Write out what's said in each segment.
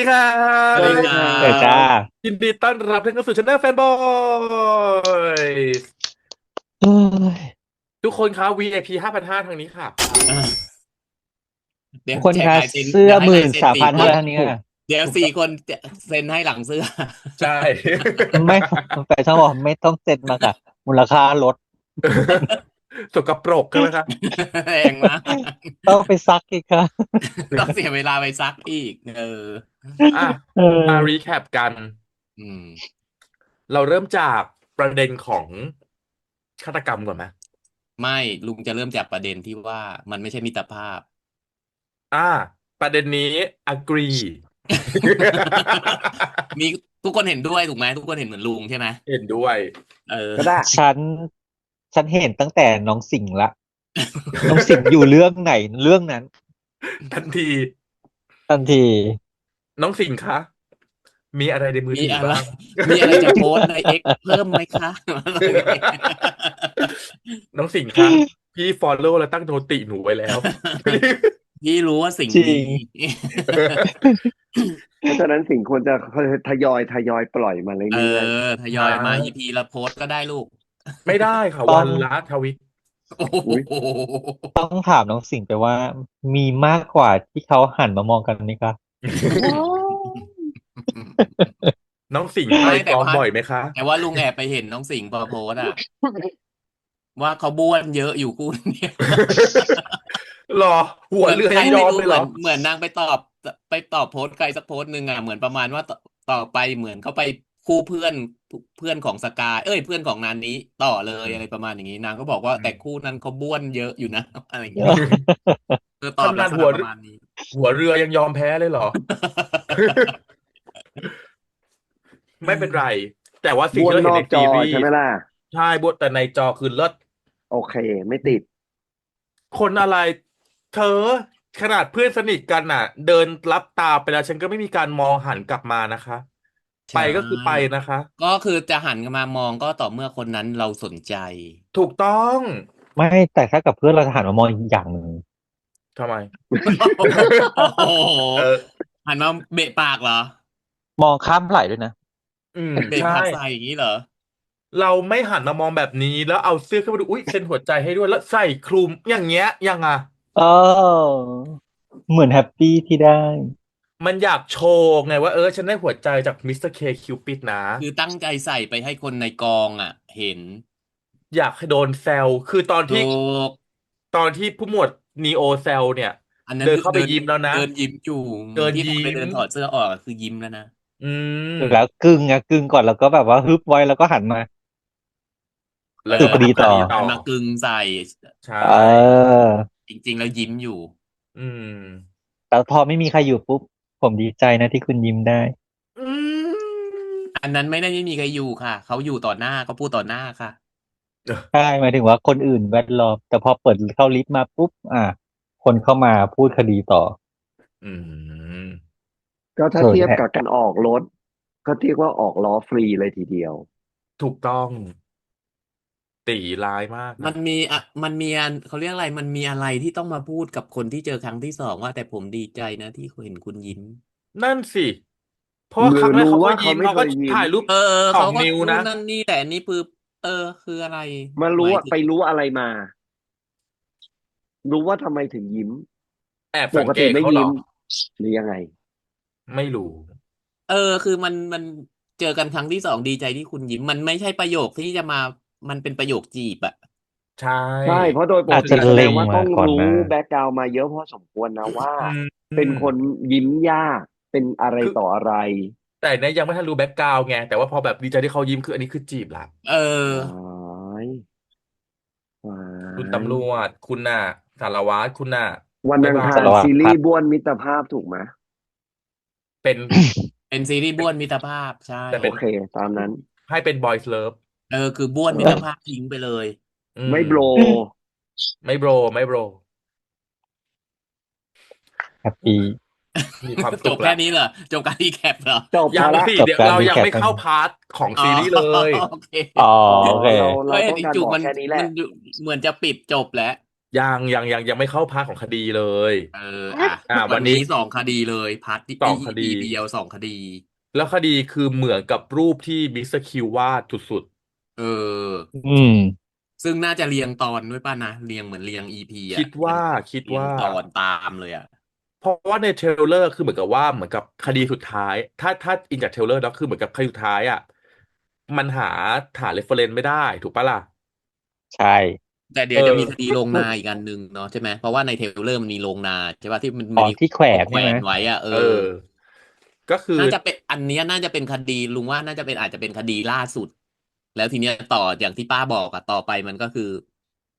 ดีครัสวัสดีครัเออจ้าบยินดีต้อนรับท่านเข้าสู่ช anel แฟนบอยเอ้ยทุกคนครับ VIP 5,500ทางนี้ค่ะอ่ะเดี๋ยวทุกคนคะแจกลายเซ็นเสื้อเดี๋ยวให้ลายเซ็นสี่คน13,500ทางนี้ถูกค่ะเดี๋ยวถูกต้องสี่คนจะเซ็นให้หลังเสื้อ ใช่ ไม่แต่ช่างบอกไม่ต้องเซ็นมาค่ะมูลค่าลด สกปรกใช่ไหมครับ แรงมาก ต้องไปซักอีกค่ะ ต้องเสียเวลาไปซักอีกอ่ะเอมาอรีแคปกันอืมเราเริ่มจากประเด็นของฆาตกรรมก่อนไหมไม่ลุงจะเริ่มจากประเด็นที่ว่ามันไม่ใช่มิตรภาพ อ่าประเด็นนี้ agree มีทุกคนเห็นด้วยถูกไหมทุกคนเห็นเหมือนลุงใช่ไหมเห็นด้วย เออ ก็ได้ฉันฉันเห็นตั้งแต่น้องสิงห์ละน้องสิงห์อยู่เรื่องไหนเรื่องนั้นทันทีทันที น้องสิงห์คะมีอะไรในมือมีอะไรถือบ้าง มีอะไรจะโพสต์ในเอ็กเพิ่มไหมคะ น้องสิงห์คะพี่ฟอลโล่แล้วตั้งโนติหนูไว้แล้ว พี่รู้ว่าสิ่งจริดี ง เพราะฉะนั้นสิ่งควรจะทยอยปล่อยมาเออเรื่อยทยใช่อยมาอีพีละโพสต์ก็ได้ลูก ไม่ได้ค่ะต้องวันละทวิตโอ้ๆอุ้ยโหต้องถามน้องสิงห์ไปว่ามีมากกว่าที่เขาหันมามองกันไหมคะว้าว น้องสิงห์ไปไม่กองบ่อยไหมคะ แต่ว่าลุงแอบไปเห็นน้องสิงห์พอโพสต์อะว่าเขาบ้วนเยอะอยู่คู่นี้ หรอหัวเหมือนใครเรือยังยไม่รู้เหมือนอมเลยเหรอเหมือนนางไปตอบโพสต์ใครสักโพสต์หนึ่งอ่ะเหมือนประมาณว่าต่อไปเหมือนเขาไปคู่เพื่อนของสกายเพื่อนของนันนี้ต่อเลยอะไรประมาณอย่างนี้นางก็บอกว่าอืม แต่คู่นั้นเขาบ้วนเยอะอยู่นะอะไรอย่างเงี้ยตอบลักษณะขนาดประมาณนี้ หัวเรือยังยอมแพ้เลยเหรอ ไม่เป็นไรแต่ว่าสิ่งบ้วนที่เราเห็นในนอกจอซีรีส์ใช่ไหมล่ะใช่บทแต่ในจอคือเลิศโอเคไม่ติดคนอะไรเธอขนาดเพื่อนสนิทกันน่ะเดินรับตาไปแล้วฉันก็ไม่มีการมองหันกลับมานะคะไปใช่ก็คือไปนะคะก็คือจะหันมามองก็ต่อเมื่อคนนั้นเราสนใจ ถูกต้องไม่แต่ถ้ากับเพื่อนเราจะหันมามองอีกอย่างหนึ่งทำไม โอ้โห เออหันมาเบะปากเหรอมองข้ามไหล่ด้วยนะเบะใช่ปากใส่อย่างนี้เหรอ เราไม่หันมามองแบบนี้แล้วเอาเสื้อขึ้นมาดูอุ๊ยเซ็นหัวใจให้ด้วยแล้วใส่คลุมอย่างเงี้ยยังอ่ะ เออเหมือนแฮปปี้ที่ได้ มันอยากโชว์ไงว่าฉันได้หัวใจจากมิสเตอร์เคคิวปิดนะคือตั้งใจใส่ไปให้คนในกองอ่ะเห็นอยากให้โดนแซวคือตอนถูที่กผู้หมวดนีโอแซวเนี่ยอันนั้นเดินเข้าไปคือเดินยิ้มแล้วนะเดินยิ้มอยู่เดินที่เขาไปยิ้มเดินถอดเสื้อออกอะคือยิ้มแล้วนะอืแล้วมกึ่งก่อนแล้วก็แบบว่าฮึบไว้แล้วก็หันมาแล้วก็สืบคดีต่อทำคดีต่อหันมากึ่งใส่ใช่เออจริงๆแล้วยิ้มอยู่อืมแต่พอไม่มีใครอยู่ปุ๊บผมดีใจนะที่คุณยิ้มได้อืมอันนั้นไม่มีใครอยู่ค่ะเขาอยู่ต่อหน้าเขาพูดต่อหน้าค่ะใช่หมายถึงว่าคนอื่นแวดล้อมแต่พอเปิดเข้าลิฟต์มาปุ๊บคนเข้ามาพูดคดีต่ออืมก็ถ้าเขินเทียบแหละกับการออกรถก็เรียกว่าออกล้อฟรีเลยทีเดียวถูกต้องตีร้ายมากนะมันมีเขาเรียกอะไรมันมีอะไรที่ต้องมาพูดกับคนที่เจอครั้งที่สองว่าแต่ผมดีใจนะที่เห็นคุณยิ้ม นั่นสิเพราะว่าหรือครั้งแรกเขาก็รู้ว่าเขาไม่ยิ้มเขาก็เคยยิ้มถ่ายรูปสอเขาก็งนิ้วนะนู่นนั่นนี่แต่อันนี้คืออะไรมารู้ว่าหมายถึงไปรู้อะไรมารู้ว่าทำไมถึงยิ้มแอบสังเกปกติตเขาเหรอไม่ยิ้มหรือยังไงไม่รู้ คือมันเจอกันครั้งที่สองดีใจที่คุณยิ้มมันไม่ใช่ประโยคที่จะมามันเป็นประโยคจีบอะใช่ใช่เพราะโดยปอาจกติจะเล็งแสดงว่ามาต้องรู้ก่อนหน้าแบ็กกราวมาเยอะพอสมควรนะว่าอืมอืมเป็นคนยิ้มยากเป็นอะไรคือต่ออะไรแต่เนี่ยยังไม่ทันรู้แบ็กกราวด์ไงแต่ว่าพอแบบดีใจที่เขายิ้มคืออันนี้คือจีบละเอว้อายว้าคุณยตำรวจคุณน่ะสารวัตรคุณน่ะวันอังบ๊ายบายคารซีรีสารวัตรพัดส์บ้วนมิตรภาพถูกไหมเป็น เป็นซีรีส์บ้วนมิตรภาพใช่แต่เป็นโอเคตามนั้นให้เป็นบอยส์เลิฟคือบ้วนมิตรภาพทิ้งไปเลยอืมไม่โบรไม่โบรไม่โบรแฮปปี้มีความจสุขละบแค่นี้เหรอจบการรีแคปเหรอจบยังพอละสิเดี๋ยวจบการเรายังไม่รีแคปกันเข้าพาร์ทของอ๋อ ซีรีส์เลยโอเคอ๋ออ๋อโอเคเราเฮ้ยต้องการบอกจู่มันแค่นี้แหละมันเหมือนจะปิดจบแล้ว ยังไม่เข้าพาร์ทของคดีเลย เอออ่ะวัวันนี้นนี้2 คดีเลยพาร์ทสองคดี EP เดียว2 คดีแล้วคดีคือเหมือนกับรูปที่มิสเตอร์คิววาดสุดเอออืมซึ่งน่าจะเรียงตอนด้วยป่ะนะเรียงเหมือนเรียง EP ๆคิอ่ะเรียงดว่าคิดเรียงว่า ตอนตามเลยอ่ะเพราะว่าในเทรลเลอร์คือเหมือนกับว่าเหมือนกับคดีสุดท้ายถ้าอินจากเทรลเลอร์แล้วคือเหมือนกับคดีสุดท้ายอ่ะมันหาเรฟเฟอเรนซ์ไม่ได้ถูกปะล่ะใช่แต่เอเดี๋ยวจะมีคดีอลงนาอีกอันหนึ่งเนาะใช่ไหมเพราะว่าในเทรลเลอร์มันมีลงนาใช่ป่ะที่มันมีอ๋อที่แขวคนนใช่ไหมแขวนไว้อ่ะเออก็คือน่าจะเป็นอันเนี้ยน่าจะเป็นคดีลุงว่าน่าจะเป็นอาจจะเป็นคดีล่าสุดแล้วทีเนี้ยต่ออย่างที่ป้าบอกอะต่อไปมันก็คือ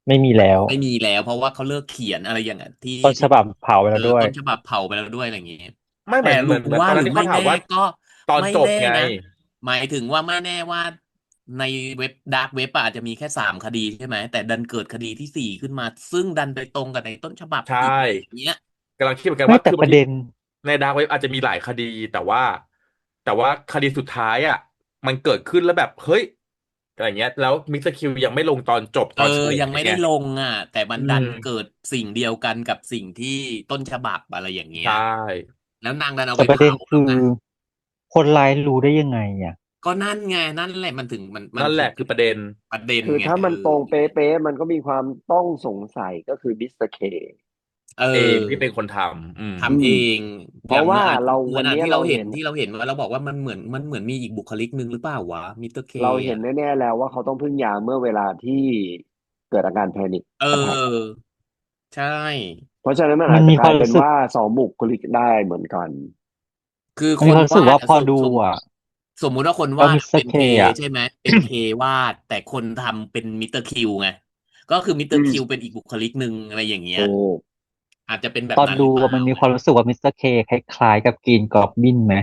ไม่มีแล้วไม่มีแล้วเพราะว่าเขาเลิกเขียนอะไรอย่างเงี้ยที่ต้นฉที่บับเผาไปแล้วด้วยต้นฉบับเผาไปแล้วด้วยอะไรอย่างเงี้ยไม่เหแต่มือนเหมือนเหมือนลุงว่าตอนนั้นหรือไม่แน่ที่เขาถามว่าก็ตอนไม่แน่จบไงนะหมายถึงว่าไม่แน่ว่าในเว็บดาร์กเว็บอาจจะมีแค่3 คดีใช่ไหมแต่ดันเกิดคดีที่4ขึ้นมาซึ่งดันไปตรงกับในต้นฉบับใช่อีกอะไรอย่างเงี้ยกำลังคิดเหมือนกันไม่ว่าคือบางทีแต่ประเด็นในดาร์กเว็บอาจจะมีหลายคดีแต่ว่าคดีสุดท้ายอ่ะมันเกิดขึ้นแล้วแบบเฮ้ยอะไรเงี้ยแล้วมิสเตอร์คิวยังไม่ลงตอนจบเออตอนเฉลยไงยังไม่ได้ลงอ่ะแต่มันอืดันเกิมดสิ่งเดียวกันกับสิ่งที่ต้นฉบับอะไรอย่างเงี้ใชย่ แล้วนางดันเอาแต่ประเด็ไปเผานคือแล้วไงคนร้ายรู้ได้ยังไงอ่ะก็นั่นไงนั่นแหละมันถึงมันนั่นแหละถึงคือประเด็นประเด็นคือไงถ้ามันตรงเป๊ะๆมันก็มีความต้องสงสัยก็คือมิสเตอร์เคเอเองที่อเป็นคนทำอืทำเอมงเพราะว่าอย่างเหมื่อนอ่ะเราเหมื่อวันนี้นอ่ะที่เราเห็เราเห็นนที่เราเห็นว่าเราบอกว่ามันเหมือนมีอีกบุคลิกหนึ่งหรือเปล่าวะมิสเตอร์เคเราเห็นอ่ะแน่ๆแล้วว่าเขาต้องพึ่งยาเมื่อเวลาที่เกิดอาการแพนิคเแอทแทกออใช่เพราะฉะนั้นมันมันมีอาจจะกลายความรู้สึกเป็นว่าสองบุคลิกได้เหมือนกันคือมันมีความรู้สึคนวากว่าพอดูดอะอ่ะสมมุติว่าคนว่าวาดมิสเตอร์เคเป็นเคอ่ะใช่ไหมเป็นเควาดแต่คนทำเป็นมิสเตอร์คิวไงก็คือมิสเตอร์อืมคิวเป็นอีกบุคลิกหนึ่งอะไรอย่างเงี้ยถูกอาจจะเป็นแบตอนดูบนั้นหรือเปล่ามันมีความรู้สึกว่ามิสเตอร์เคคล้ายๆกับกรีนกอบบินไหม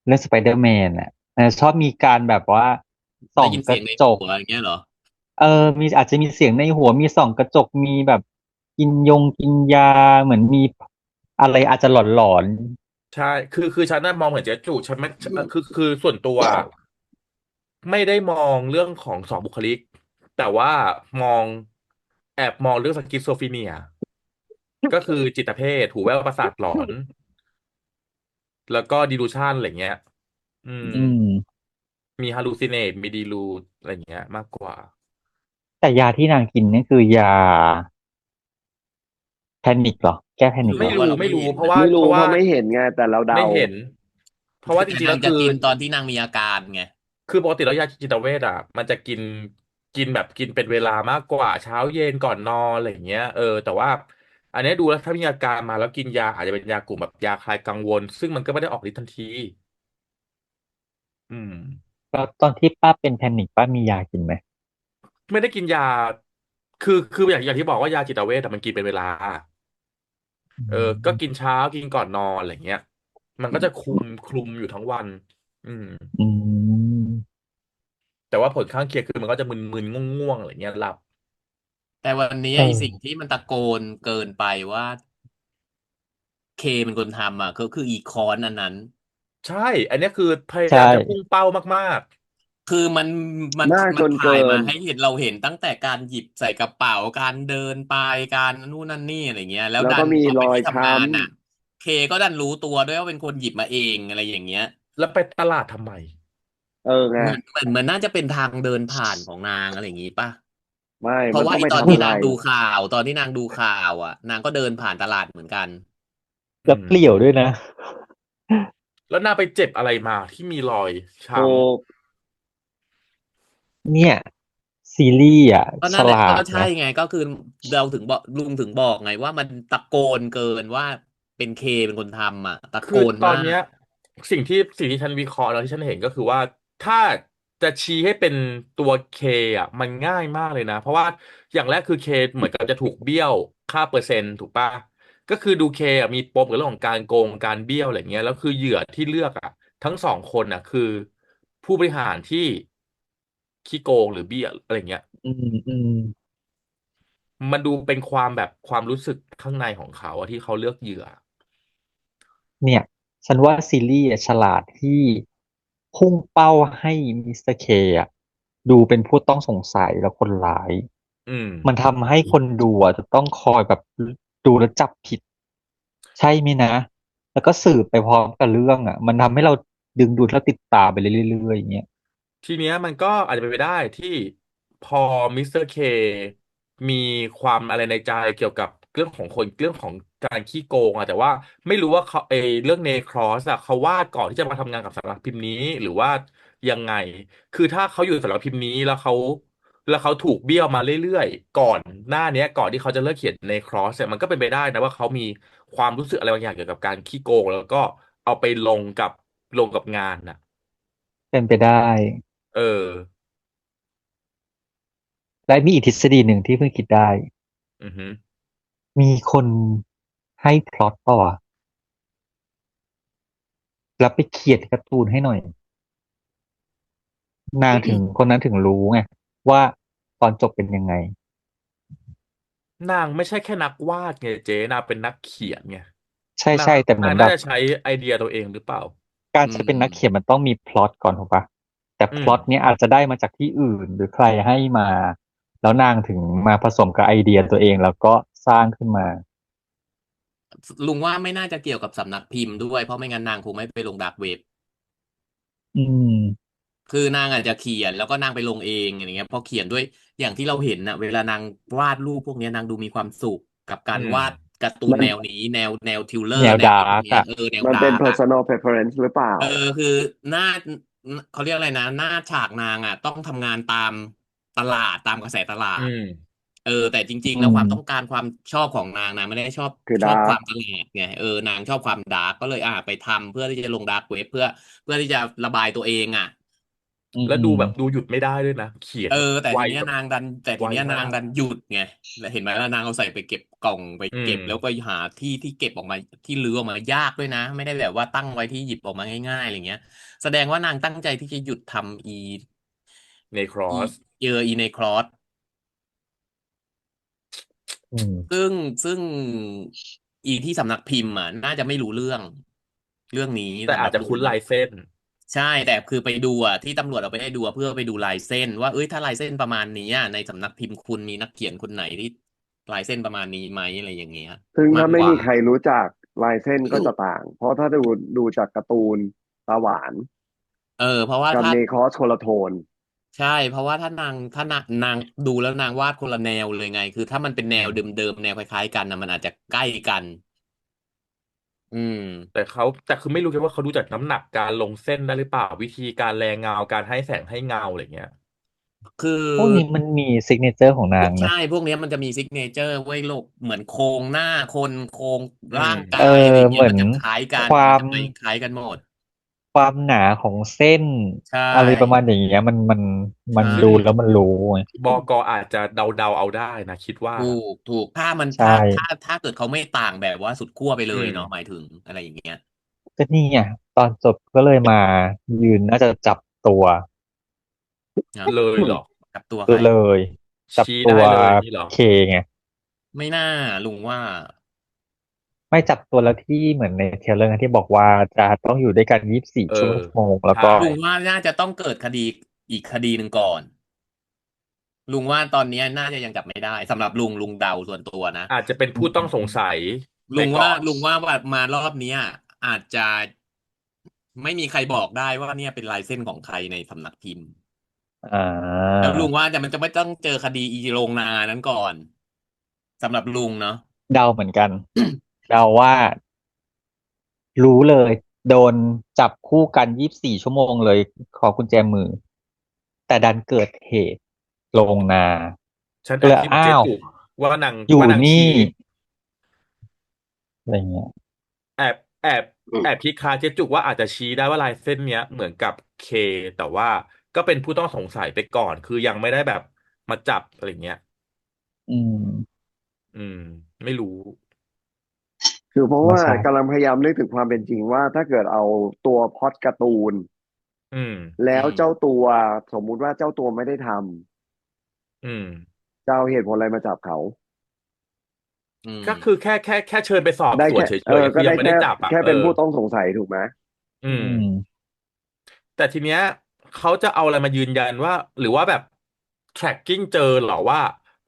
เรื่องสไปเดอร์แมนอ่ะชอบมีการแบบว่าส่องกระได้ยินเสียงในจก หัวอย่างเงี้ยเหรอมีอาจจะมีเสียงในหัวมีส่องกระจกมีแบบกินยาเหมือนมีอะไรอาจจะหลอนใช่คือฉันน่ะมองเหมือนเจ๊จูฉันไม่คือส่วนตัวไม่ได้มองเรื่องของสองบุคลิกแต่ว่ามองแอบมองเรื่องสคิสโซฟรีเนียก็คือจิตเภทหูแว่วประสาทหลอนแล้วก็ดิลูชันอะไรเงี้ยอืมๆมีฮาลูซิเนตมีดีลูอะไรเงี้ยมากกว่าแต่ยาที่นางกินนี่คือยาแพนิคเหรอแก้แพนิคเหรอไม่รู้ว่าเราไม่รู้เพราะไม่เห็นนะว่าไม่เพราะว่ารู้เพราะไม่เห็นไงแต่เราเดาไม่เห็นเพราะว่าจแต่ริงๆแล้วคือ นางจะกินตอนที่นางมีอาการไงคือปกติแล้วยาจิตเวชอ่ะมันจะกินแบบกินเป็นเวลามากกว่าเช้าเย็นก่อนนอนอะไรอย่างเงี้ยแต่ว่าอันเนี้ยดูแล้วถ้ามีอาการมาแล้วกินยาอาจจะเป็นยากลุ่มแบบยาคลายกังวลซึ่งมันก็ไม่ได้ออกฤทธิ์ทันทีอืมแล้วตอนที่ป้าเป็นแพนิคป้ามียากินไหมไม่ได้กินยาคืออย่างที่บอกว่ายาจิตเวชแต่มันกินเป็นเวลาอืเออก็กินมเช้ากินก่อนนอนอะไรเงี้ยมันก็จะคลุมอยู่ทั้งวันอืมอืมแต่ว่าผลข้างเคียงคือมันก็จะมึนๆง่วงๆอะไรเงี้ยหลับแต่วันนี้เอไอ้สิ่งอที่มันตะโกนเกินไปว่าเคเป็นคนทำอ่ะก็คืออีคอนอันนั้น ใช่อันเนี้ยคือพยาใช่ยามจะพุ่งเป้ามาก คือมันหน้าจมันถ่ายนเกินมาให้เห็นเราเห็นตั้งแต่การหยิบใส่กระเป๋าการเดินไปการนู่นนั่นนี่อะไรเงี้ยแล้วดัแล้วก็มีนพอไปที่รอยคล้ทำงานน่ะเคก็ดันรู้ตัวด้วยว่าเป็นคนหยิบมาเองอะไรอย่างเงี้ยแล้วไปตลาดทำไมำไงเหมือนน่าจะเป็นทางเดินผ่านของนางอะไรอย่างงี้ป่ะไม่เพราะว่ามันต้องไปไอีตอนที่ทำอะไรนางดูข่าวตอนที่นางดูข่าวอ่ะนางก็เดินผ่านตลาดเหมือนกันอืมแล้วเปลี่ยวด้วยนะแล้วน่าไปเจ็บอะไรมาที่มีรอยช้ถูกเนี่ยซีรีส์อ่ะฉก็นั่นแหละก็ใช่ลาดนะไงก็คือเราถึงบอกลุงถึงบอกไงว่ามันตะโกนเกินว่าเป็นเคเป็นคนทำอ่ะตะำโกคือนมาก ตอนเนี้ยสิ่งที่ฉันวิเคราะห์แล้วที่ฉันเห็นก็คือว่าถ้าจะชี้ให้เป็นตัวเคอ่ะมันง่ายมากเลยนะเพราะว่าอย่างแรกคือเคเหมือนกับจะถูกเบี้ยวค่าเปอร์เซ็นต์ถูกปะก็คือดูเคอ่ะมีปมกับเรื่องของการโกงการเบี้ยวอะไรเงี้ยแล้วคือเหยื่อที่เลือกอ่ะทั้งสองคนอ่ะคือผู้บริหารที่ขี้โกงหรือเบี้ยวอะไรเงี้ย อืมมันดูเป็นความแบบความรู้สึกข้างในของเขาอะที่เขาเลือกเหยื่อเนี่ยฉันว่าซีรีส์อะฉลาดที่พุ่งเป้าให้มิสเตอร์เคอะดูเป็นผู้ต้องสงสัยแล้วคนร้าย อืมมันทำให้คนดูอ่ะจะต้องคอยแบบดูแล้วจับผิดใช่ไหมนะแล้วก็สืบไปพร้อมกับเรื่องอ่ะมันทำให้เราดึงดูดแล้วติดตามไปเรื่อยๆอย่างเงี้ยทีเนี้ยมันก็อาจจะเป็นไปได้ที่พอมิสเตอร์เคมีความอะไรในใจเกี่ยวกับเรื่องของคนเรื่องของการขี้โกงอะแต่ว่าไม่รู้ว่าเขาเรื่องเนครอสอะเขาวาดก่อนที่จะมาทำงานกับสำนักพิมพ์นี้หรือว่ายังไงคือถ้าเขาอยู่สำนักพิมพ์นี้แล้วเขาถูกเบี้ยวมาเรื่อยๆก่อนหน้าเนี้ยก่อนที่เขาจะเลิกเขียนเนครอสเนี่ยมันก็เป็นไปได้นะว่าเขามีความรู้สึกอะไรบางอย่างเกี่ยวกับการขี้โกงแล้วก็เอาไปลงกับงานน่ะเป็นไปได้เออและมีอีกทฤษฎีหนึ่งที่เพิ่งคิดได้อือฮึ มีคนให้พล็อตเปล่าวะแล้วไปเขียนการ์ตูนให้หน่อยนางถึงคนนั้นถึงรู้ไงว่าตอนจบเป็นยังไงนางไม่ใช่แค่นักวาดไงเจ๊นางเป็นนักเขียนไงใช่นางใช่แต่เหมือนแบบ นางน่าจะใช้ไอเดียตัวเองหรือเปล่าการอืจะเป็นนักเขียนมมันต้องมีพล็อตก่อนถูกปะแต่อืมพล็อตเนี้ยอาจจะได้มาจากที่อื่นหรือใครให้มาแล้วนางถึงมาผสมกับไอเดียตัวเองแล้วก็สร้างขึ้นมาลุงว่าไม่น่าจะเกี่ยวกับสำนักพิมพ์ด้วยเพราะไม่งั้นนางคงไม่ไปลงดาร์กเว็บ อืมคือนางอาจจะเขียนแล้วก็นางไปลงเองอย่างเงี้ยพอเขียนด้วยอย่างที่เราเห็นนะเวลานางวาดรูปพวกเนี้ยนางดูมีความสุขกับกาอืมรวาดการ์ตูนมันแนวนี้แนวทิวเลอแนวดาร์แนวอะไรพวร์กอ่ะกเนี้ยแนวมันเป็น ดาร์กอ่ะ personal preference หรือเปล่าคือหน้าเขาเรียกอะไรนะหน้าฉากนางอ่ะต้องทำงานตามตลาดตามกระแสตลาดอืมแต่จริงอืๆแล้วความต้องมการความชอบของนางไม่ได้ชอบคือ ชอบค dark วามตลาดไงนางชอบความดาร์กก็เลยไปทำเพื่อที่จะลงดาร์กเว็บเพื่อที่จะระบายตัวเองอ่ะ แล้วอืมอืมดูแบบดูหยุดไม่ได้ด้วยนะเขียนแบบแต่ทีเนี้ยไวแบบทีไวเนี้ยมากนางดันหยุดไงแล้วเห็นไหมล่ะนางเอาใส่ไปเก็บกล่องไปอืมเก็บแล้วก็หาที่ที่เก็บออกมาที่รื้อออกมายากด้วยนะไม่ได้แบบว่าตั้งไว้ที่หยิบออกมาง่ายๆอะไรเงี้ยแสดงว่านางตั้งใจที่จะหยุดทำในครออีสอีในครอสอืมซึ่งซึ่งอีที่สำนักพิมพ์น่าจะไม่รู้เรื่องนี้แต่อาจจะคุ้นสำหรับลุง ลายเส้นใช่แต่คือไปดูที่ตำรวจเอาไปให้ดูเพื่อไปดูลายเส้นว่าถ้าลายเส้นประมาณนี้ในสำนักพิมพ์คุณมีนักเขียนคนไหนที่ลายเส้นประมาณนี้ไหมอะไรอย่างเงี้ยซึ่งถ้ามากกว่าไม่มีใครรู้จักลายเส้นก็จะต่างเพราะถ้าดูจากการ์ตูนตาหวานเพราะว่าถ้ากับเนคอสคนละโทนใช่เพราะว่าถ้านางดูแล้วนางวาดคนละแนวเลยไงคือถ้ามันเป็นแนอืมวเดิมๆแนวคล้ายๆกันนะมันอาจจะใกล้กันอืมแต่คือไม่รู้แค่ว่าเขาดูจากน้ำหนักการลงเส้นได้หรือเปล่าวิธีการแรงเงาการให้แสงให้เงาอะไรเงี้ยคือ พวกนี้มันมีซิกเนเจอร์ของนางใช่นะพวกเนี้ยมันจะมีซิกเนเจอร์ไว้ยโลกเหมือนโครงหน้าคนโครงอืมร่างกาเออยอะไรเงี้เหมือนยมันจะคล้ายกันความมันจะไปคล้ายกันหมดความหนาของเส้นใช่อะไรประมาณอย่างเงี้ยมันใช่ดูแล้วมันรู้ไงบกอาจจะเดาเอาได้นะคิดว่าถูนะถูกถ้ามันใช่ถ้าเกิดเขาไม่ต่างแบบว่าสุดขั้วไปเลอืมยเนาะหมายถึงอะไรอย่างเงี้ยก็นี่ไงตอนจบก็เลยมายืนน่าจะจับตัวนะเลยเหรอกับตัวใครเลยจับชี้ตัวได้เลยนี่เหรอ เคไง ไม่น่าลุงว่าไม่จับตัวแล้วที่เหมือนในเทรลเลอร์นะที่บอกว่าจะต้องอยู่ด้วยกัน24เออชั่วโมงแล้วใช่ก็ลุงว่าน่าจะต้องเกิดคดีอีกคดีหนึ่งก่อนลุงว่าตอนเนี้ยน่าจะยังจับไม่ได้สำหรับลุงเดาส่วนตัวนะ อาจจะเป็นผู้ต้องสงสัยไปก่อนลุงว่ามารอบเนี้ยอาจจะไม่มีใครบอกได้ว่าเนี่ยเป็นลายเส้นของใครในสำนักพิมพ์อ่าแล้วลุงว่ามันจะไม่ต้องเจอคดีอีโรงนานั้นก่อนสำหรับลุงเนาะ เดาเหมือนกันเดาว่ารู้เลยโดนจับคู่กัน24 ชั่วโมงเลยขอกุญแจมือแต่ดันเกิดเหตุลงนาฉันก็เลยแอบคิดเหมือนอ้าวเจ๊จุกว่านางอยู่นี่ว่านางชี้อะไรเงี้ยแอบแอบแอบพิดคาเจ๊จุกว่าอาจจะชี้ได้ว่าลายเส้นเนี้ยเหมือนกับเคแต่ว่าก็เป็นผู้ต้องสงสัยไปก่อนคือยังไม่ได้แบบมาจับอะไรเงี้ยอืมอืมไม่รู้คือเพราะว่าไม่ใช่กำลังพยายามนึกถึงความเป็นจริงว่าถ้าเกิดเอาตัวพล็อตการ์ตูนอืมแล้วอืมเจ้าตัวสมมุติว่าเจ้าตัวไม่ได้ทอืมำจะเอาเหตุผลอะไรมาจับเขาอืมก็คือแค่เชิญไปสอบได้แค่สวนเฉยๆคือยังไม่ได้ก็ได้แค่จับอ่ะแค่เป็นผู้ต้องสงสัยถูกไหมอือืม มแต่ทีเนี้ยเขาจะเอาอะไรมายืนยันว่าหรือว่าแบบ tracking เจอเหรอว่า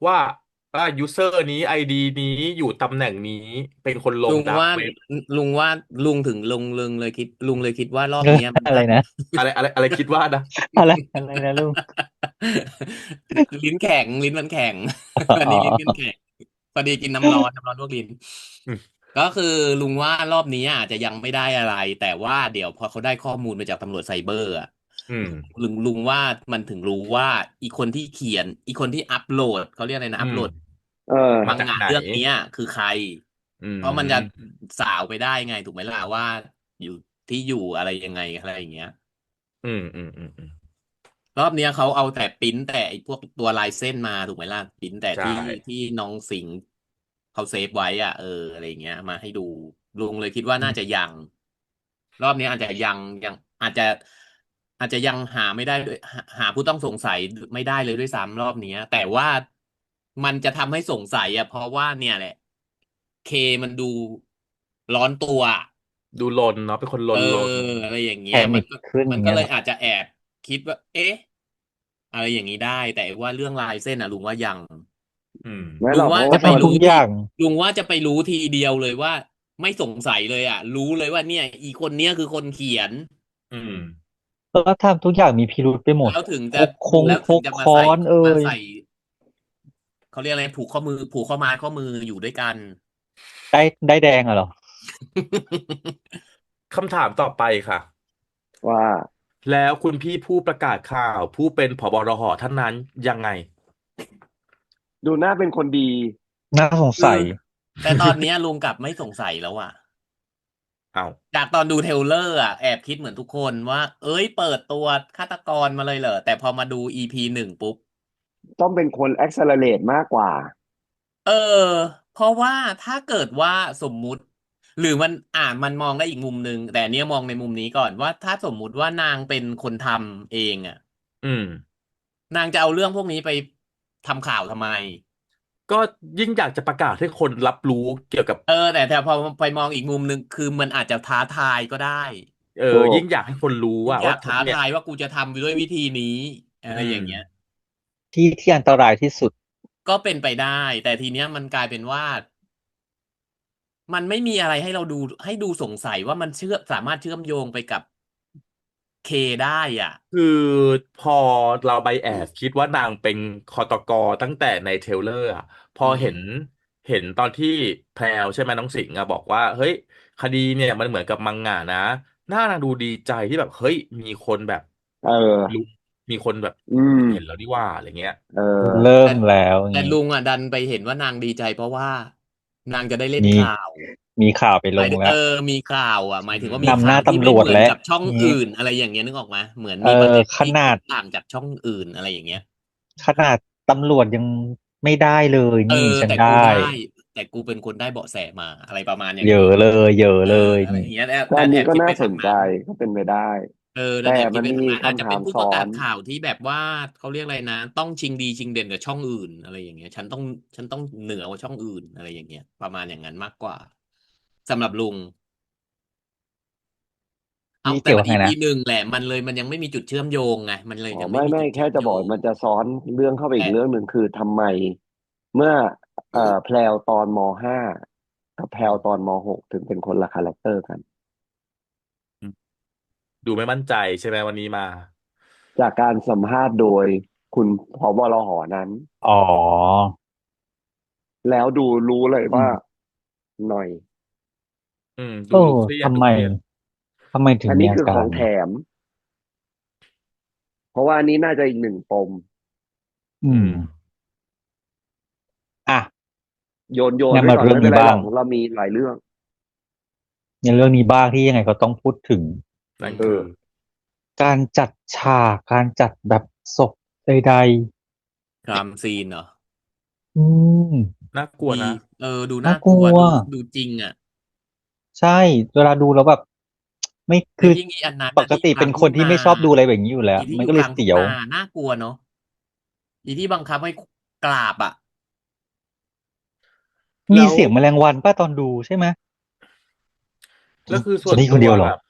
ว่ายูเซอร์นี้ไอดีนี้อยู่ตำแหน่งนี้เป็นคนลงดาร์กลุงว่าเว็บลุงว่าลุงเลยคิดว่ารอบเออเนี้ยมันอะไรน่า นะ อะไรคิดว่านะ อะไรนะลุง ลิ้นแข็งลิ้นมันแข็ง อ๋ อันนี้ลิ้นมันอแข็งพอดีกินน้ำร้อนลวกลิ้น อืมก็คือลุงว่ารอบนี้อาจจะยังไม่ได้อะไรแต่ว่าเดี๋ยวพอเขาได้ข้อมูลมาจากตำรวจไซเบอร์อ่ะอืมลุงว่ามันถึงรู้ว่าอีคนที่เขียนอีคนที่อัปโหลดเขาเรียกอะไรนะอืมอัปโหลดเออมังงะมาจากไหนเรื่องเนี้ยคือใครอืเพราะมันจะมสาวไปได้ไงถูกไหมล่ะว่าอยู่ที่อยู่อะไรยังไงอะไรอย่างเงี้ย อืมรอบเนี้ยเขาเอาแต่ปริ้นแต่ไอ้พวกตัวลายเส้นมาถูกไหมล่ะปริ้นแต่ใช่ที่น้องสิงห์เขาเซฟไว้อ่ะอะไรอย่างเงี้ยมาให้ดูลุงเลยคิดว่าน่าจะยังรอบนี้อาจจะยังอาจจะยังหาไม่ได้ด้วยหาผู้ต้องสงสัยไม่ได้เลยด้วยซ้ำรอบเนี้ยแต่ว่ามันจะทำให้สงสัยอ่ะเพราะว่าเนี่ยแหละเคมันดูร้อนตัว ดูลนเนาะเป็นคนลเออนอะไรอย่างแพเงี้ยนิคขึ้นมันก็เลยเงี้ยเหรออาจจะแอบคิดว่าเอ๊ะอะไรอย่างนี้ได้แต่ว่าเรื่องลายเส้นอ่ะลุงว่ายังอืมไม่หรอกเพราะลุงว่าจะก็ทำทุไปรู้ทีกอย่างลุงว่าจะไปรู้ทีเดียวเลยว่าไม่สงสัยเลยอ่ะรู้เลยว่าเนี่ยอีคนเนี้ยคือคนเขียนอืมก็ทำทุกอย่างมีพิรุธไปหมดแล้วถึงจะพกคงแล้วถึงพกค้อจะมาใส่นเอ่ยมาใส่เขาเรียกอะไรผูกข้อมือผูกข้อไม้ข้อมืออยู่ด้วยกัน ได้แดงอะเหรอ คำถามต่อไปค่ะว่าแล้วคุณพี่ผู้ประกาศข่าวผู้เป็นผบ.รหท่านนั้นยังไง ดูหน้าเป็นคนดีน่าสงคือสัยแต่ตอนเนี้ยลุงกลับไม่สงสัยแล้วอ่ะ เอาจากตอนดูเทรลเลอร์อ่ะแอบคิดเหมือนทุกคนว่าเอ้ยเปิดตัวฆาตกรมาเลยเหรอแต่พอมาดู EP 1ปุ๊บต้องเป็นคน accelerate มากกว่าเออเพราะว่าถ้าเกิดว่าสมมุติหรือมันมองได้อีกมุมหนึ่งแต่อันเนี้ยมองในมุมนี้ก่อนว่าถ้าสมมุติว่านางเป็นคนทำเองอ่ะอืมนางจะเอาเรื่องพวกนี้ไปทำข่าวทำไมก็ยิ่งอยากจะประกาศให้คนรับรู้เกี่ยวกับแต่พอไปมองอีกมุมหนึ่งคือมันอาจจะท้าทายก็ได้ถูกยิ่งอยากให้คนรู้ยิ่งว่าอยากท้าเนี่ยทายว่ากูจะทำด้วยวิธีนี้อะไรอืมอย่างเงี้ย ที่อันตรายที่สุดก็เป็นไปได้แต่ทีเนี้ยมันกลายเป็นว่ามันไม่มีอะไรให้เราดูให้ดูสงสัยว่ามันสามารถเชื่อมโยงไปกับเคได้อ่ะคือพอเราไปแอบคิดว่านางเป็นคตกตั้งแต่ในเทรลเลอร์อะพออืมเห็นตอนที่แพรวใช่ไหมน้องสิงห์อะบอกว่าเฮ้ยคดีเนี่ยมันเหมือนกับมังงะนะหน้านางดูดีใจที่แบบเฮ้ยมีคนแบบเออรู้มีคนแบบอืมเห็นแล้วนี่ว่าอะไรเงี้ยเออเริ่แต่มแล้วอย่างงี้แต่ลุงอ่ะดันไปเห็นว่านางดีใจเพราะว่านางจะได้เล่นมีข่าวมีข่าวไปหมายถึงลงแล้วมีข่าวอ่ะหอืมายถึงว่ามีมนำหน้าข่าวที่ตำรไม่เหมือนวจแล้วกับช่องงี้อื่นอะไรอย่างเงี้ยนึกออกไหมเหมือนเอมีประเด็นขที่นาดต่างจากช่องอื่นอะไรอย่างเงี้ยขนาดตำรวจยังไม่ได้เลยเออนี่ฉันแต่กูได้ได้แต่กูเป็นคนได้เบาะแสมาอะไรประมาณอย่างนี้เยอะเลยเยอะเออเลยนี่อะไรอย่างเงี้ยก็อันนี้ก็ดันแอบคิดไปน่าสนใจทางนั้น ก็เป็นไปได้ดัแต่นแอบคิดมันมีไปทางนั้นอาจจะคำถามเป็นผู้ประซ้อนกาศข่าวที่แบบว่าเขาเรียกอะไรนะต้องชิงดีชิงเด่นกับช่องอื่นอะไรอย่างเงี้ยฉันต้องเหนือกว่าช่องอื่นอะไรอย่างเงี้ยประมาณอย่างนั้นมากกว่าสำหรับลุงเอานี่แต่มัน เกี่ยวกับไง EP นะหนึ่งแหละมันยังไม่มีจุดเชื่อมโยงไงมันเลยอ๋อยังไม่ไม่ไม่มีจุดเชื่อมโยแค่จะบอกงมันจะซ้อนเรื่องเข้าไปอีแต่กเรื่องหนึ่งคือทำไมเมื่อแพรวตอนม.5กับแพรวตอนม.6ถึงเป็นคนละคาแรคเตอร์กันดูไม่มั่นใจใช่ไหมวันนี้มาจากการสัมภาษณ์โดยคุณผบ.รหนั้นอ๋อแล้วดูรู้เลยว่าอืมหน่อยเออดูเครียดทำไมดูเครียดทำไมถึงอันนี้คือมีอาการของแถมเพราะว่าอันนี้น่าจะอีกหนึ่งปมอืมอืมอ่ะโยนงั้นมาเรื่อไว้ก่อนไม่งนี้บ้างเป็นไรหรอกเรามีหลายเรื่องในเรื่องนี้บ้างที่ยังไงก็ต้องพูดถึงนั่นเออคือการจัดฉากการจัดแบบศพใดครามซีนเหรอๆน่ากลัวดีนะดูน่ากน่ากลัวลัวดูจริงอ่ะใช่เวลาดูแล้วแบบไม่คือแล้วยิ่งอีอันนั้นปน่ะที่กลากติเป็นงทุ่งนาคนที่ไม่ชอบดูอะไรแบบนี้อยู่แล้วมันก็อีที่อยู่กเลยเสียวลางทุ่งนาน่ากลัวเนาะอีที่บังคับให้กราบอ่ะแล้วมีเสียงแมลงวันป้าตอนดูใช่ไหมแล้วคือส่ฉันได้วนตัวคนเดียวเหรอแบบ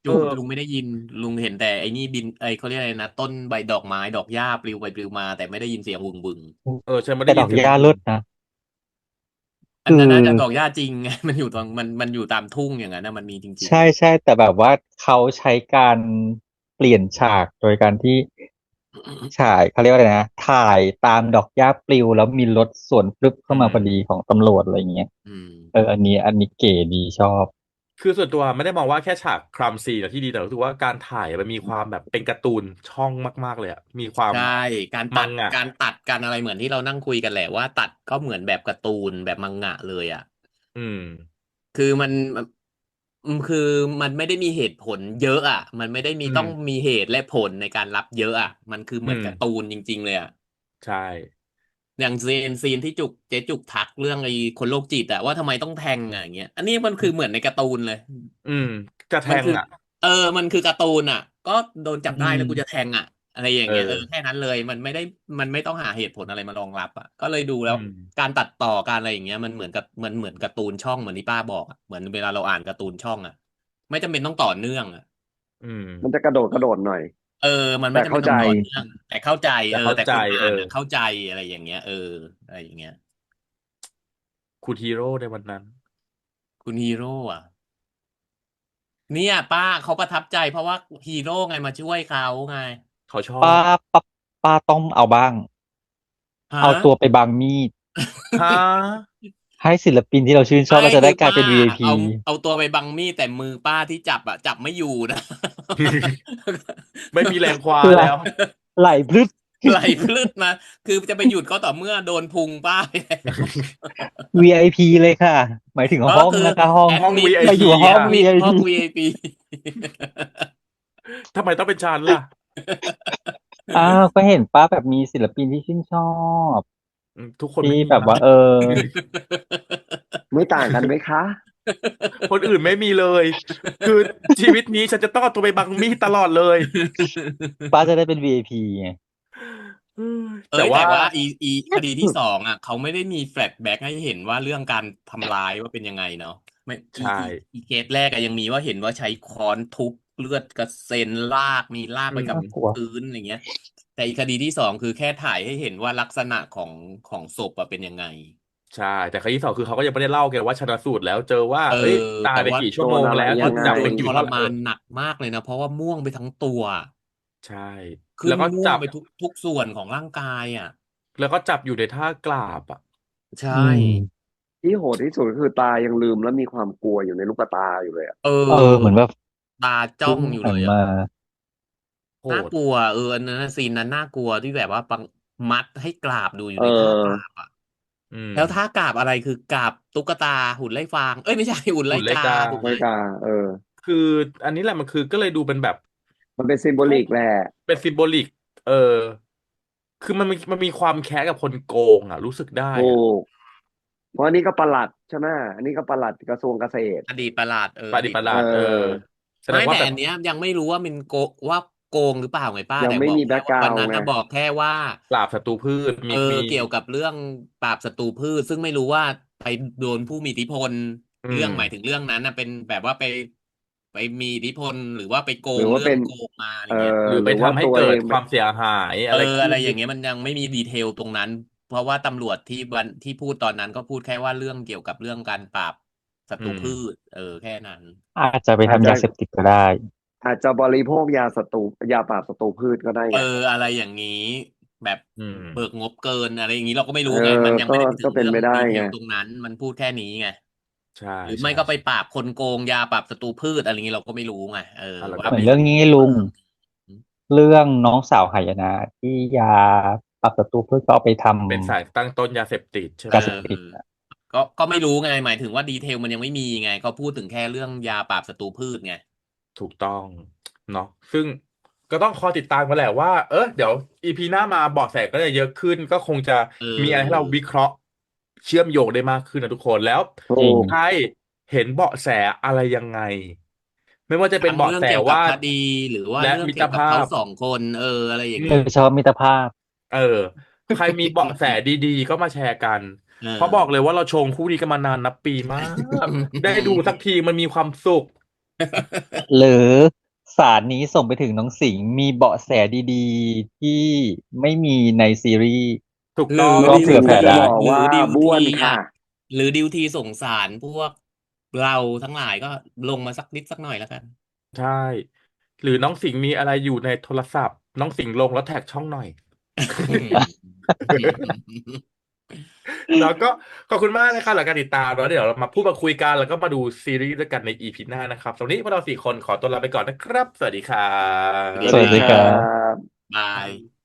เออลุงไม่ได้ยินลุงเห็นแต่ไอ้นี่บินเขาเรียกอะไรนะต้นใบดอกไม้ดอกหญ้าปลิวไปปลิวมาแต่ไม่ได้ยินเสียงวึงวึงฉันไม่แต่ได้ยินเสียงดอกหญ้ามึงเลิศนะอันคือนั้นน่าจะดอกหญ้าจริงไงมันอยู่ตรงมันอยู่ตามทุ่งอย่างนั้นนะมันมีจริงใช่ใช่แต่แบบว่าเขาใช้การเปลี่ยนฉากโดยการที่ฉายเขาเรียกว่าอะไรนะถ่ายตามดอกหญ้าปลิวแล้วมีรถสวนพรึบๆอืเข้ามามพอดีของตำรวจอะไรเงี้ยอืมอันนี้เก๋ดีชอบคือส่วนตัวไม่ได้มองว่าแค่ฉากครัมซีนที่ดีแต่รู้สึกว่าการถ่ายมันมีความแบบเป็นการ์ตูนช่องมากๆเลยอะมีความใช่การตัดมังงะการตัดกันอะไรเหมือนที่เรานั่งคุยกันแหละว่าตัดก็เหมือนแบบการ์ตูนแบบมังงะเลยอ่ะอืมคือคือมันไม่ได้มีเหตุผลเยอะอ่ะมันไม่ได้มีอืมต้องมีเหตุและผลในการรับเยอะอ่ะมันคือเหอืมมือนการ์ตูนจริงๆเลยอ่ะ ใช่อย่างซีนที่เจ๊จุกทักเรื่องไอ้คนโรคจิตอะว่าทำไมต้องแทงอะอย่างเงี้ยอันนี้มันคือเหมือนในการ์ตูนเลยอืมจะแทมันคืองอ่ะเออมันคือการ์ตูนอะก็โดนจับอืมได้แล้วกูจะแทงอะอะไรอย่างเออเงี้ยแค่นั้นเลยมันไม่ต้องหาเหตุผลอะไรมารองรับอะก็เลยดูอืแล้วมการตัดต่อการอะไรอย่างเงี้ยมันเหมือนกับเหมือนการ์ตูนช่องเหมือนที่ป้าบอกอะเหมือนเวลาเราอ่านการ์ตูนช่องอะไม่จำเป็นต้องต่อเนื่องอะอืมมันจะกระโดดหน่อยเออมันไม่แต่เข้าใจจำเป็นต้องต่อเนื่องแต่เข้าใจแต่แต่เข้าใจคนอ่านเอออะเข้าใจอะไรอย่างเงี้ยอะไรอย่างเงี้ยคุณฮีโร่ในวันนั้นคุณฮีโร่อะ เนี่ยป้าเขาประทับใจเพราะว่าฮีโร่ไงมาช่วยเขาไงเขาชอป้าบป้าป้าต้องเอาบ้างฮะเอาตัวไปบังมีดฮะ ให้ศิลปินที่เราชื่นชอไม่บเราจะคือป้าได้กลายเป็น เอา VIP เอาตัวไปบังมีดแต่มือป้าที่จับอะจับไม่อยู่นะ ไม่มีแรงคว้าไหลแล้ว ไหลพลึด ไหลพลืดมาคือจะไปหยุดก็ต่อเมื่อโดนพุงป้าไปแล้ว VIP เลยค่ะหมายถึงห้องก็คือนะคะห้องแอดห้อง มิด ไปอยู่ VIP ห้อง ค่ะ ห้อง VIP VIP ทำไมต้องเป็นฉันล่ะ อ้าวก็เห็นป้าแบบมีศิลปินที่ชื่นชอบทุกคนที่ไม่มีนะ แบบว่าไม่ต่างกันไหมคะ คนอื่นไม่มีเลย คือชีวิตนี้ฉันจะต้องเอาตัวไปบังมีดตลอดเลย ป้าจะได้เป็น VIP ไงอืมแต่ว่าแต่ว่าอีคดีที่สองอ่ะเขาไม่ได้มีแฟลชแบ็กให้เห็นว่าเรื่องการทำร้ายว่าเป็นยังไงเนาะไม่ใช่เคสแรกอะยังมีว่าเห็นว่าใช้ค้อนทุบเลือดกระเซ็นลากอืไปกับน่ากลัวพื้นอย่างเงี้ยแต่อีกคดีที่สองคือแค่ถ่ายให้เห็นว่าลักษณะของศพอะเป็นยังไงใช่แต่ครั้งที่สองคือเขาก็ยังไม่ได้เล่ากันว่าชันสูตรแล้วเจอว่าเออเอ้ยตายแต่ว่าไปกี่ชั่โดนอะไรวโมงแล้วเพราะถูยังไงกจับไปโดนทรอยู่เท่าไหร่มานหนักมากเลยนะเพราะว่าม่วงไปทั้งตัวใช่ขึ้นแล้วก็จับม่วงไปทุกส่วนของร่างกายอ่ะแล้วก็จับอยู่ในท่ากราบอ่ะใช่อืมที่โหดที่สุดก็คือตายังลืมแล้วมีความกลัวอยู่ในลูกตาอยู่เลยอะเอเหมือนอแบบตาจ้อเพิ่งงอยู่เลยอ่ะ หันมาโหดน่ากลัวอันนั้นนะซีนนั้นน่ากลัวที่แบบว่าปังมัดให้กราบดูอยู่เอในท่ากราอบอ่ะอืมแล้วท่ากราบอะไรคือกราบตุ๊กตาหุ่นไล่ฟางเอ้ยไม่ใช่หุ่นไล่กาหุ่นไลกาถูกไหมไม่กล้าคืออันนี้แหละมันคือก็เลยดูเป็นแบบมันเป็นซิมโบเขาลิกแหละเป็นซิมโบลิกเออคือมันมีความแค้นกับคนโกงอ่ะรู้สึกได้ถูอ่ะกเพราะอันนี้ก็ปลัดใช่ไหมอันนี้ก็ปลัดกระทรวงเกษตรอดีตประหลาดปฏิอดีตประหลาดประหลาดเออแสดงว่าแบบไม่แต่อันเนี้ยยังไม่รู้ว่ามันว่าโกงหรือเปล่าไงป้ายังแต่บอกไม่มีแบ็กกแค่ว่าวันราวด์ไงนั้นนะบอกแค่ว่าปราบศัตรูพืชมีเกี่ยวกับเรื่องปราบศัตรูพืชซึ่งไม่รู้ว่าไปโดนผู้มีอิทธิพลอืมเรื่องหมายถึงเรื่องนั้นนะเป็นแบบว่าไปมีอิทธิพลหรือว่าไปโกงหรือว่าเป็นเรื่องโกงมาอะไรเงี้ย หรือหรือว่าไปทำให้ตัวเองเกิดความเสียหายอะไรขึ้นอะไรอย่างเงี้ยมันยังไม่มีดีเทลตรงนั้นเพราะว่าตำรวจที่พูดตอนนั้นก็พูดแค่ว่าเรื่องเกี่ยวกับเรื่องการปราบศัอืมตรูพืชแค่นั้นอาจจะไปอาจจะทำยาเสพติดก็ได้อาจจะบริโภคยาปราบศัตรูพืชก็ได้ไงอะไรอย่างนี้แบบอืมเบิกงบเกินอะไรอย่างนี้เราก็ไม่รู้ไงมันยังก็ไม่ได้ไปถึก็งเรื่องเป็นไปได้ดีเทไงลตรงนั้นมันพูดแค่นี้ไงใช่หรือไม่ใช่ก็ไปปราบคนโกงยาปราบศัตรูพืชอะไรอย่างนี้เราก็ไม่รู้ไงเราก็ว่าไปเหมือนเรื่องนี้ไงลุงเรื่องน้องสาวหายนะที่ยาปรับศัตรูพืชก็เอาไปทเป็นสารตั้งต้นยาเสพติดใช่ำไหมยาเสพติดอะก็ไม่รู้ไงหมายถึงว่าดีเทลมันยังไม่มีไงเขาพูดถึงแค่เรื่องยาปราบศัตรูพืชไง ถูกต้องเนาะซึ่งก็ต้องคอยติดตามกันแหละว่าเดี๋ยวอีพีหน้ามาเบาะแสก็จะเยอะขึ้นก็คงจะเอมีอะไรให้เราอวิเคราะห์เชื่อมโยงได้มากขึ้นนะทุกคนแล้วจริงถูกใครเห็นเบาะแสอะไรยังไงไม่ว่าจะเป็นทั้งเบาะแสเรื่องเกี่ยวกับว่าคดีหรือว่าและเรื่องมิตรภาเกี่ยวกับเขาพ2 คนอะไรอย่างอืม เงี้ยชอบมิตรภาพ เออใครมีเบาะแสดีๆก็มาแชร์กันเอเพราะบอกเลยอ ว่าเราชงคู่นี้กันมานานนับปีมากได้ดูสักทีมันมีความสุข หรือสารนี้ส่งไปถึงน้องสิงห์มีเบาะแสดีๆที่ไม่มีในซีรีส์ถูกหรือต้องก็ดิวเผื่อทีแผ่ได้บอกว่าหรือดิวทีบ้วนค่ะอ่ะหรือดิวทีส่งสารพวกเราทั้งหลายก็ลงมาสักนิดสักหน่อยแล้วกัน ใช่หรือน้องสิงห์มีอะไรอยู่ในโทรศัพท์น้องสิงห์ลงแล้วแท็กช่องหน่อย แล้วก็ขอบคุณมากนะครับหลังการติดตามแล้วเดี๋ยวเรามาพูดมาคุยกันแล้วก็มาดูซีรีส์ด้วยกันในอีพีหน้านะครับตรงนี้พวกเรา4 คนขอตัวลาไปก่อนนะครับสวัสดีครัสวัสดีสวัสครับดีครับบครับบาย